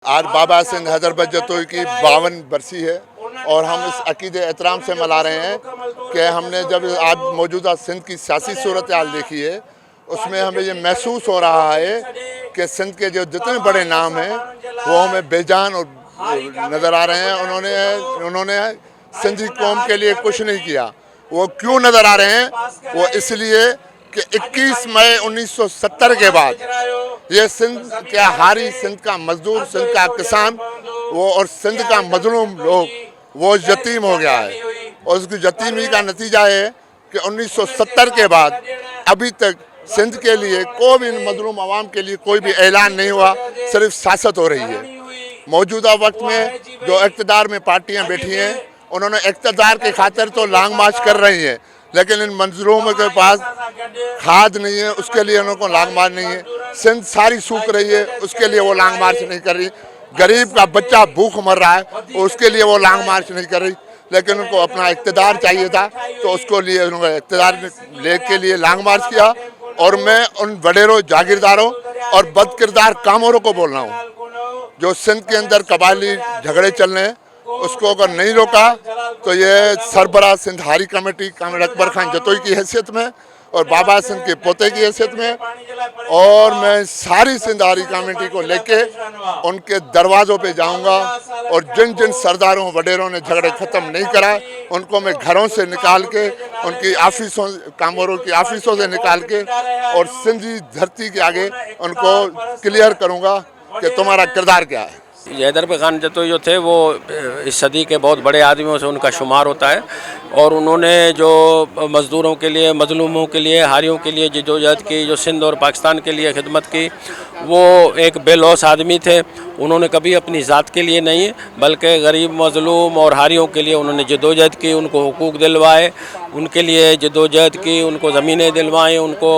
आज बाबा सिंध हैदर बख्श की 52 बरसी है और हम इस अकीदे एहतराम से मना रहे हैं कि हमने जब आज मौजूदा सिंध की सियासी सूरत हाल देखी है उसमें हमें ये महसूस हो रहा है कि सिंध के जो जितने बड़े नाम हैं वो हमें बेजान और नज़र आ रहे हैं। उन्होंने सिंधी कौम के लिए कुछ नहीं किया। वो क्यों नज़र आ रहे हैं? वो इसलिए कि 21 मई 1970 के बाद ये सिंध का हारी, सिंध का मजदूर, सिंध का किसान वो और सिंध का मजलूम लोग वो यतीम हो गया है। और उसकी यतीमी का नतीजा है कि 1970 के बाद अभी तक सिंध के लिए कोई भी मजलूम आवाम के लिए कोई भी ऐलान नहीं हुआ, सिर्फ सियासत हो रही है। मौजूदा वक्त में जो इक़्तिदार में पार्टियां बैठी हैं उन्होंने इक़्तिदार के खातिर तो लॉन्ग मार्च कर रही हैं, लेकिन इन मजलूमों के पास खाद नहीं है, उसके लिए उनको लॉन्ग मार्च नहीं है। सिंध सारी सूख रही है, उसके लिए वो लॉन्ग मार्च नहीं कर रही। गरीब का बच्चा भूख मर रहा है, उसके लिए वो लॉन्ग मार्च नहीं कर रही। लेकिन उनको अपना इक़्तिदार चाहिए था तो उसको लिए उन्होंने इक़्तिदार ले के लिए लॉन्ग मार्च किया। और मैं उन वडेरों, जागीरदारों और बदकिरदार कामोरों को बोल रहा हूँ जो सिंध के अंदर कबायली झगड़े चल रहे हैं, उसको अगर नहीं रोका तो ये सरबराह सिंध हारी कमेटी कामिल अकबर खान जतोई की हैसियत में और बाबा सिंध के पोते की हैसियत में और मैं सारी सिंध हारी कमेटी को लेके उनके दरवाज़ों पे जाऊंगा और जिन जिन सरदारों वडेरों ने झगड़े ख़त्म नहीं करा उनको मैं घरों से निकाल के, उनकी ऑफिसों, कामोरों की ऑफिसों से निकाल के और सिंधी धरती के आगे उनको क्लियर करूँगा कि तुम्हारा किरदार क्या है। हैदर खान जतोई जो थे वो इस सदी के बहुत बड़े आदमियों से उनका शुमार होता है और उन्होंने जो मज़दूरों के लिए, मजलूमों के लिए, हारियों के लिए जदोजहद की, जो सिंध और पाकिस्तान के लिए खिदमत की, वो एक बेलौस आदमी थे। उन्होंने कभी अपनी ज़ात के लिए नहीं बल्कि गरीब, मजलूम और हारियों के लिए उन्होंने जदोजहद की, उनको हुकूक दिलवाए, उनके लिए जदोजहद की, उनको ज़मीनें दिलवाएँ, उनको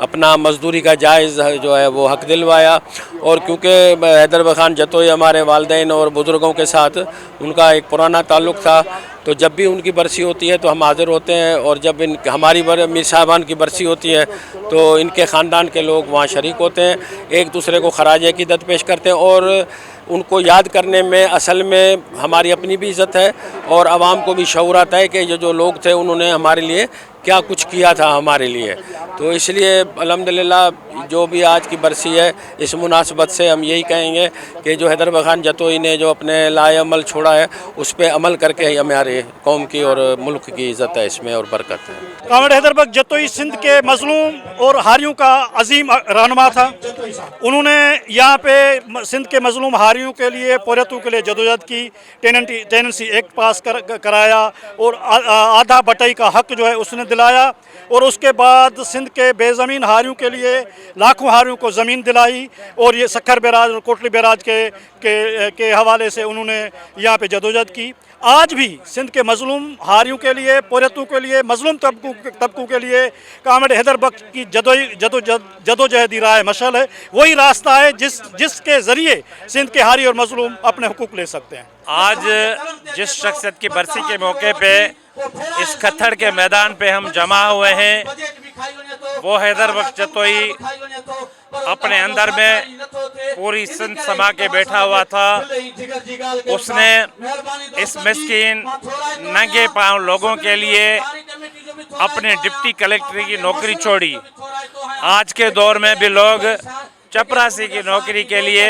अपना मजदूरी का जायज़ जो है वो हक़ दिलवाया। और क्योंकि हैदर खान जतोई हमारे वालिदैन और बुज़ुर्गों के साथ उनका एक पुराना ताल्लुक़ था, तो जब भी उनकी बरसी होती है तो हम हाज़िर होते हैं और जब हमारी मीर साहबान की बरसी होती है तो इनके ख़ानदान के लोग वहाँ शरीक होते हैं, एक दूसरे को खराज अक़ीदत पेश करते हैं और उनको याद करने में असल में हमारी अपनी भी इज़्ज़त है और आवाम को भी शऊर आता है कि ये जो लोग थे उन्होंने हमारे लिए क्या कुछ किया था हमारे लिए। तो इसलिए अल्हम्दुलिल्लाह जो भी आज की बरसी है इस मुनासबत से हम यही कहेंगे कि जो हैदर खान जतोई ने जो अपने लाए अमल छोड़ा है उस पर अमल करके ही हमारे कौम की और मुल्क की इज़्ज़त है इसमें और बरकत है। कामिल हैदर बख्श जतोई सिंध के मजलूम और हारियों का अजीम रहनुमा था। उन्होंने यहाँ पे सिंध के मजलूम हारियों के लिए, पोरतों के लिए जदोजहद की, टेनेंसी एक्ट पास कराया और आधा बटाई का हक जो है उसने दिलाया और उसके बाद सिंध के बेज़मीन हारियों के लिए लाखों हारियों को ज़मीन दिलाई और ये सक्खर बैराज और कोटली बैराज के हवाले से उन्होंने यहाँ पे जदोजहद की। आज भी सिंध के मजलूम हारियों के लिए, पोरतों के लिए, मजलूम तबकों के लिए कामिल हैदर बख्श की जदोजहदी राह मशल है, वही रास्ता है जिसके ज़रिए सिंध के हारी और मजलूम अपने हुकूक ले सकते हैं। आज जिस शख्सियत की बरसी के मौके पे इस खत्थड़ के मैदान पे हम जमा हुए हैं वो हैदर बख्श जतोई अपने अंदर में पूरी सिंध समा के बैठा हुआ था। उसने इस मिस्कीन नंगे पांव लोगों के लिए अपने डिप्टी कलेक्टर की नौकरी छोड़ी। आज के दौर में भी लोग चपरासी की नौकरी के लिए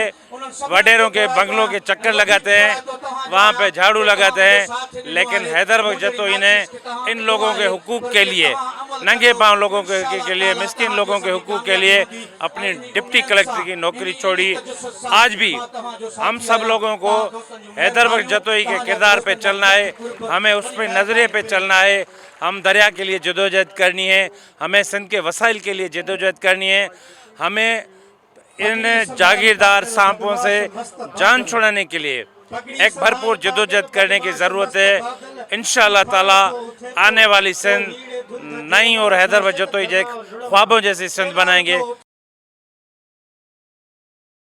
वडेरों के बंगलों के चक्कर लगाते हैं, वहाँ पे झाड़ू लगाते हैं, लेकिन हैदर बख्श जतोई ने इन लोगों के हुकूक के लिए, नंगे पांव लोगों के लिए, मिस्किन लोगों के हुकूक के लिए अपनी डिप्टी कलेक्टर की नौकरी छोड़ी। आज भी हम सब लोगों को हैदर बख्श जतोई के किरदार पे चलना है, हमें उस पर नज़रे पे चलना है। हम दरिया के लिए जदोजहद करनी है, हमें सिंध के वसाइल के लिए जदोजहद करनी है, हमें इन जागीरदार सांपों से जान छुड़ाने के लिए एक भरपूर जदोजहद करने की ज़रूरत है। इंशाअल्लाह ताला आने वाली सिंध नई और हैदर बख्श जतोई ख्वाबों जैसी सिंध बनाएंगे।